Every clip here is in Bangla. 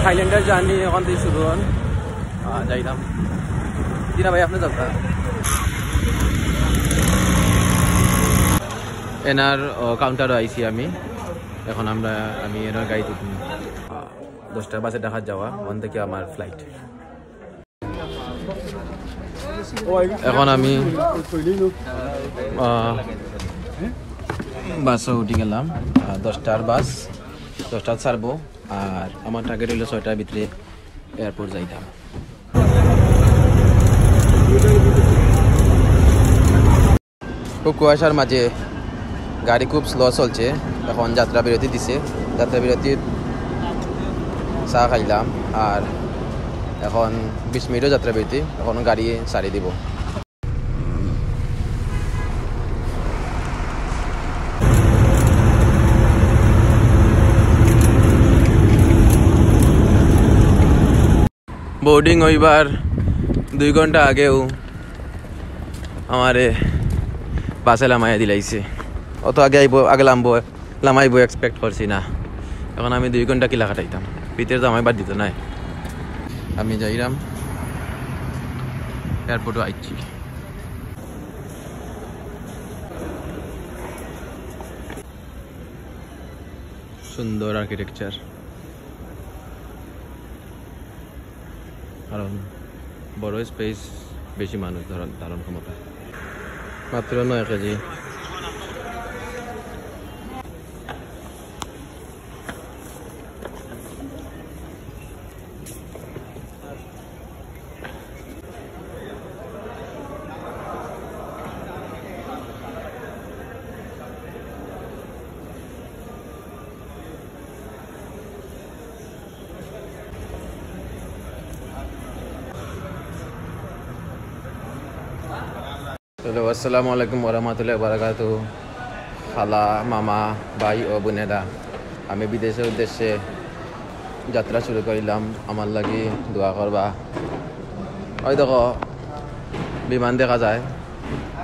থাইল্যান্ডের জার্নি এখন থেকে শুরু হন যাইলাম দিনা ভাই আপনি যাবেন এনার কাউন্টারও আইছি আমি এখন আমি এনার গাড়িতে 10টা বাসে ঢাকা যাওয়া ওখান থেকে আমার ফ্লাইট এখন আমি বাসে উঠে গেলাম 10টার বাস 10টা ছাড়বো আর আমার টার্গেট হলো 6টার ভিতরে এয়ারপোর্ট যাইতাম খুব কুয়াশার মাঝে গাড়ি খুব স্লো চলছে এখন যাত্রা বিরতি দিছে যাত্রা বিরতির চা খাইলাম আর এখন 20 মিনিটও যাত্রা বিরতি এখন গাড়ি ছাড়ি দিব বোর্ডিং হইবার 2 ঘন্টা আগেও আমারে বাসে লামাইয়া দিলাইছে অত আগে লামাইবো এক্সপেক্ট করছি না এখন আমি 2 ঘন্টা কিলা কাটাইতাম ভিতরে তো আমায় বাদ দিত নাই আমি যাইলাম এয়ারপোর্টে আইছি সুন্দর আর্কিটেকচার কারণ বড় স্পেস বেশি মানুষ ধারণ ক্ষমতা মাত্র 9 কেজি আসসালামু আলাইকুম ওরহমাতুল্লাহি ওয়াবারাকাতুহু খালা মামা ভাই ও বোনেরা আমি বিদেশের উদ্দেশ্যে যাত্রা শুরু করিলাম আমার লাগি দোয়া করবা ওই দেখো বিমান দেখা যায়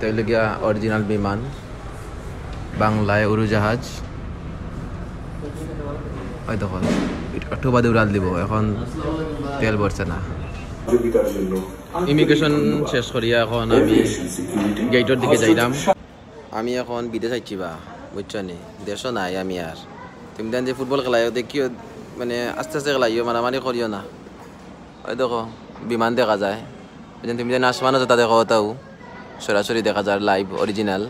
তেলগিয়া অরিজিনাল বিমান বাংলায় উড়োজাহাজ ওই দেখো একটু বাদে উড়াল দিব এখন তেল ভরছে না ইমিগ্রেশন শেষ করিয়া এখন আমি গেটের দিকে যাইলাম আমি এখন বিদেশ আইছি বা বুঝছো নি দেশও নাই আমি আর তুমি দেন যে ফুটবল খেলাইও দেখিও মানে আস্তে আস্তে খেলাইও মারামারি করিও না ওই দেখো বিমান দেখা যায় তুমি যেন আসমান আছে তা দেখো তাও সরাসরি দেখা যায় লাইভ অরিজিনাল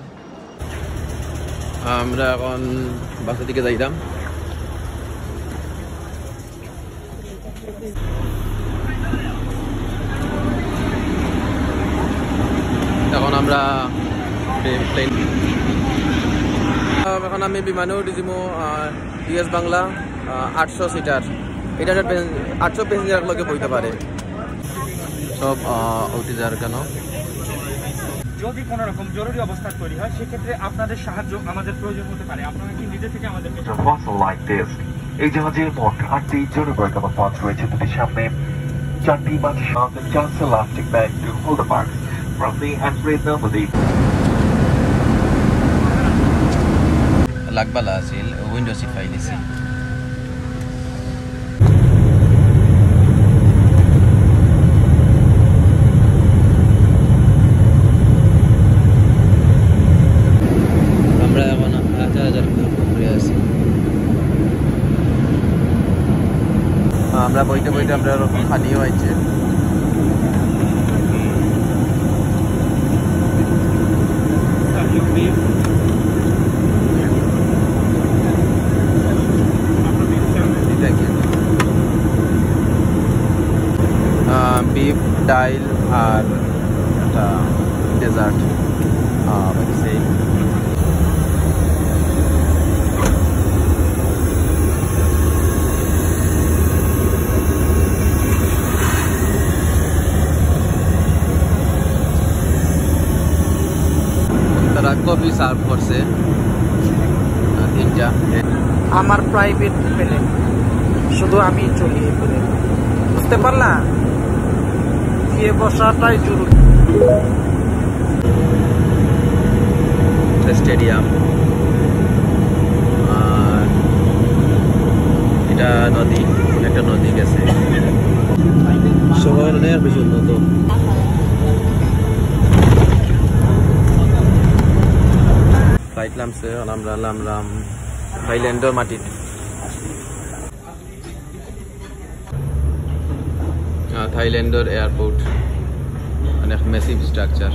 আমরা এখন বাসের দিকে যাইলাম এখন আমরা এখন আমি বিমানে উঠেছি ইউএস বাংলা 800 সিটার এটা 800 প্যাসেঞ্জার লোকে বইতে পারে সব উঠে যাওয়ার কেন যদি কোনো রকম জরুরি অবস্থা তৈরি হয় সেক্ষেত্রে আপনাদের সাহায্য আমাদের প্রয়োজন হতে পারে আপনারা কি নিজে থেকে আমাদেরকে এই জাহাজের মোট 8টি জরুরি পথ রয়েছে দুটির সামনে 4টি মাঝে chance elastic bag to hold the park from the and breathe normally লাগবালা আছিল উইন্ডো সিট পাইলিছি আমরা এখন 8000 ঘুরে আছি আমরা বইতে আমরা খালিও হয়েছে বিফ ডাইল আর একটা ডেজার্ট সেই তারা কফি সার্ভ করছে 3টা আমার প্রাইভেট প্লেন শুধু আমি চলি এই প্লেন বুঝতে পারলা গিয়ে বসাটাই জরুরি স্টেডিয়াম আর এটা নদী একটা নদী গেছে শহর অনেক বেশি উন্নত ফ্লাইট নামছে আমরা নামলাম থাইল্যান্ডের মাটিতে থাইল্যান্ডের এয়ারপোর্ট অনেক ম্যাসিভ স্ট্রাকচার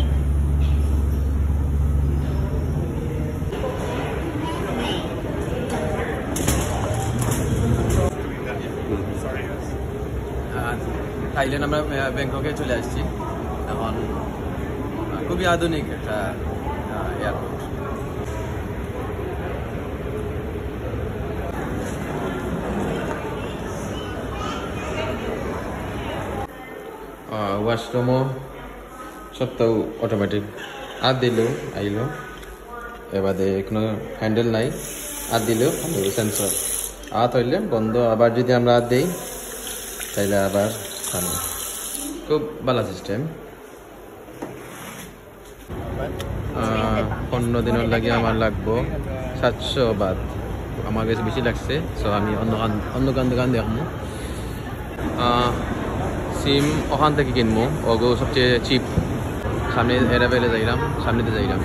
থাইল্যান্ড আমরা ব্যাংককে চলে আসছি এখন খুবই আধুনিক একটা এয়ারপোর্ট ওয়াশরুমও সবটাও অটোমেটিক আর দিল আইলো এবারে কোনো হ্যান্ডেল নাই আর দিলেও সেন্সর হাত হইলে বন্ধ আবার যদি আমরা হাত দিই তাইলে আবার খুব ভালো সিস্টেম 15 দিনের লাগে আমার লাগবো 700 বাদ আমার কাছে বেশি লাগছে সো আমি অন্য দোকান দেখবো সিম ওখান থেকে কিনবো ওগো সবচেয়ে চিপ সামনে এরাবেলে যাইলাম সামনেতে যাইলাম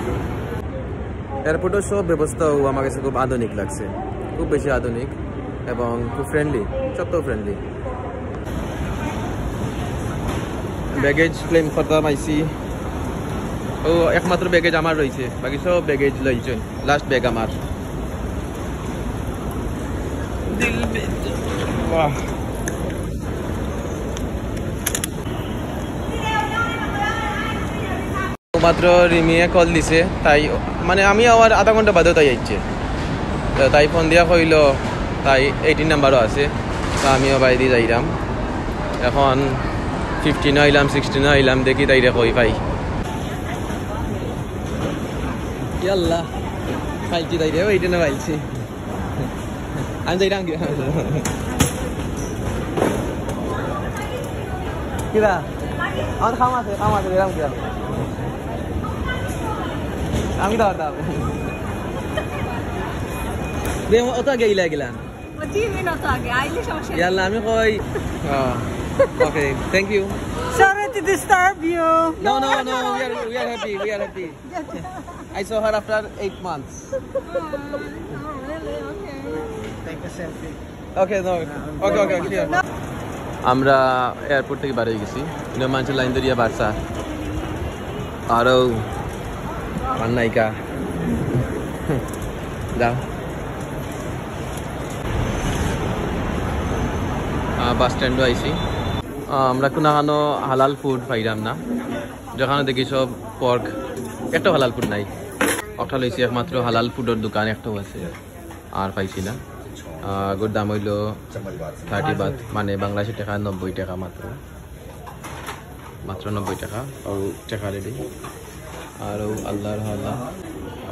এয়ারপোর্টের সব ব্যবস্থাও আমার কাছে খুব আধুনিক লাগছে খুব বেশি আধুনিক এবং খুব ফ্রেন্ডলি সবটাও ফ্রেন্ডলি ব্যাগেজ ক্লেম করতে পাইছি ও একমাত্র ব্যাগেজ আমার রয়েছে বাকি সব ব্যাগেজ লইছে লাস্ট ব্যাগ আমার মাত্র রিমিয়ে কল দিছে তাই মানে আমি আবার আধা ঘন্টা বাদেও তাই যাইছে তাই ফোন দিয়া কইল তাই 18 নাম্বারও আছে তো আমিও বাই দিয়ে যাইলাম এখন 15 আইলাম 16 আইলাম দেখি তাইরে কই পাই ইয়াল্লা ফাইলছি তাইরে 18 ফাইলছি আমি যাইলাম কিরা আমার খামাছে এরকম কিরা আমি তো দাও দে অত আগে গেলাম 3 মিনিট আগে আইলে সমস্যা ইয়াল্লা আমি কই okay thank you sorry to disturb you no we are happy I saw her after 8 months really okay take a selfie okay no okay clear আমরা এয়ারপোর্ট থেকে বাইরে গেছি মানুষের লাইন ধরিয়া বাড়ছা আরো নায়িকা যাও বাস স্ট্যান্ডও আইসি আমরা কোনো হালাল ফুড পাইলাম না যেখানে দেখি সব পর্ক একটা হালাল ফুড নাই একটা লইছি একমাত্র হালাল ফুডের দোকান একটাও আছে আর পাইছি না গোর দাম হইল 30 বাত মানে বাংলাদেশের টাকা 90 টাকা মাত্র 90 টাকা ও টাকা রেডি আর আল্লাহর হাল্লা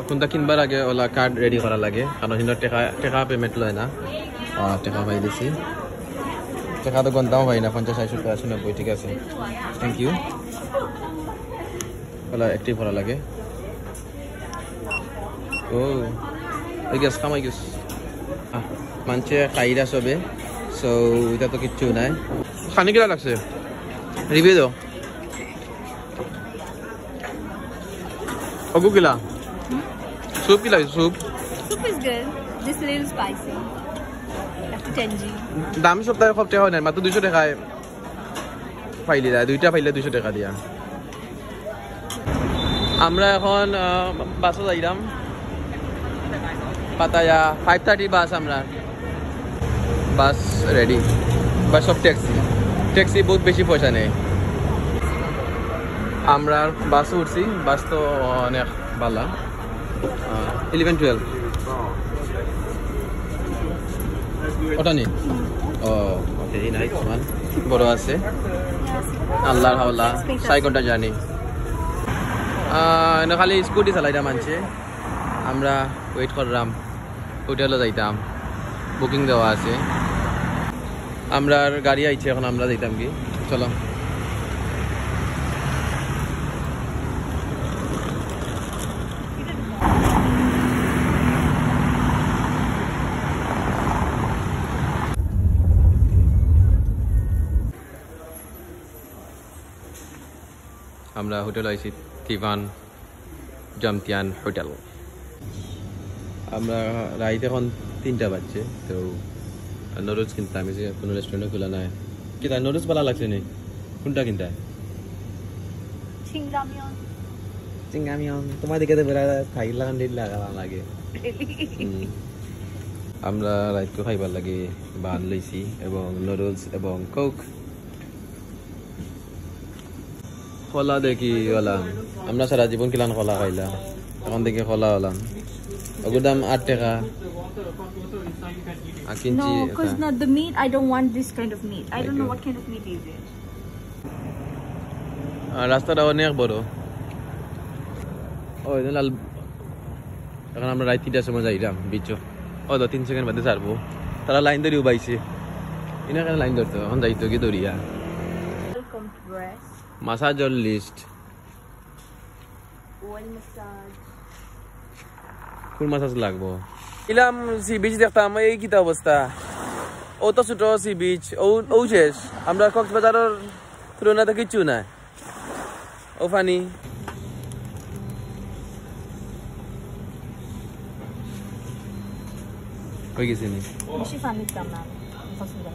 কোনটা কিনবার আগে ওলা কার্ড রেডি করা লাগে কারণ হিন্দর টাকা পেমেন্ট লয় না টাকা পাই দিছি টাকা তো গন্তাও পাই না 50 60 80 90 ঠিক আছে থ্যাংক ইউ ওলা অ্যাক্টিভ করা লাগে ও I guess কামাই গেছ মানছে খাইরা সবে সো এটা তো কিচ্ছু নাই খানি কিলা লাগছে রিভিউ দাও Ogu kila? Soup kila? Soup is good. This is a little spicy. After 10G. Dami shop tayo khopte hoy na matro 200 টাকা ফাইলি দা দুইটা ফাইলে 200 টাকা দিয়া আমরা এখন বাসে যাইলাম পাতায়া 5:30 বাস আমরা বাস রেডি বাস অফ ট্যাক্সি বহুত বেশি পয়সা নেই আমরা বাস উঠছি বাস তো অনেক ভালো 11-12 ওটা নেই ও ওকে নাইস ওয়ান বড় আছে আল্লাহর হাওলা 6 ঘন্টা জার্নি না খালি স্কুটি চালাইতাম মানছে আমরা ওয়েট করলাম হোটেলে যাইতাম বুকিং দেওয়া আছে আমরা গাড়ি আইছে এখন আমরা যাইতাম কি চলো আমরা হোটেল আইছি তিভান জামতিয়ান হোটেল। আমরা রাইতে এখন 3টা বাজছে, তো নুডলস কিনতাম, যে কোনো রেস্টুরেন্টে খোলা নাই। কিতা নুডলস ভালো লাগছে নি? কোনটা কিনতা? চিংগামিয়ন। তোমার দিকে তো বেড়া খাই লাগান দিল লাগে। আমরা রাইতে খাইবার লাগে বান লইছি এবং নুডলস এবং কোক। কলা দেখি হলাম, আমরা সারা জীবন কিলান কলা খাইলাম, এখন দেখি কলা হলাম। ওগুর দাম 8 টাকা। No, because not the meat. I don't want this kind of meat. I don't know what kind of meat is it. রাস্তাটা অনেক বড়। ও লাল, এখন আমরা রাত 3টার সময় যাইলাম বিচো। ও 2-3 সেকেন্ড বাদে ছাড়বো। তারা লাইন ধরে উবাইছে, ইনা কেন লাইন ধরতো, এখন যাইতো কি দরিয়া। Welcome to breast. মাসাজর লিস্ট, Oil massage. কোন মাসাজ লাগবো? ইলাম সি বিচ দেখতাম, এই কিতা অবস্থা। ও তো ছোট সি বিচ, ও শেষ। আমরা কক্সবাজারের তুলনাতে কিচ্ছু নাই। ও ফানি হয়ে গেছে নি। Beshi funny tamam. Fasıl da.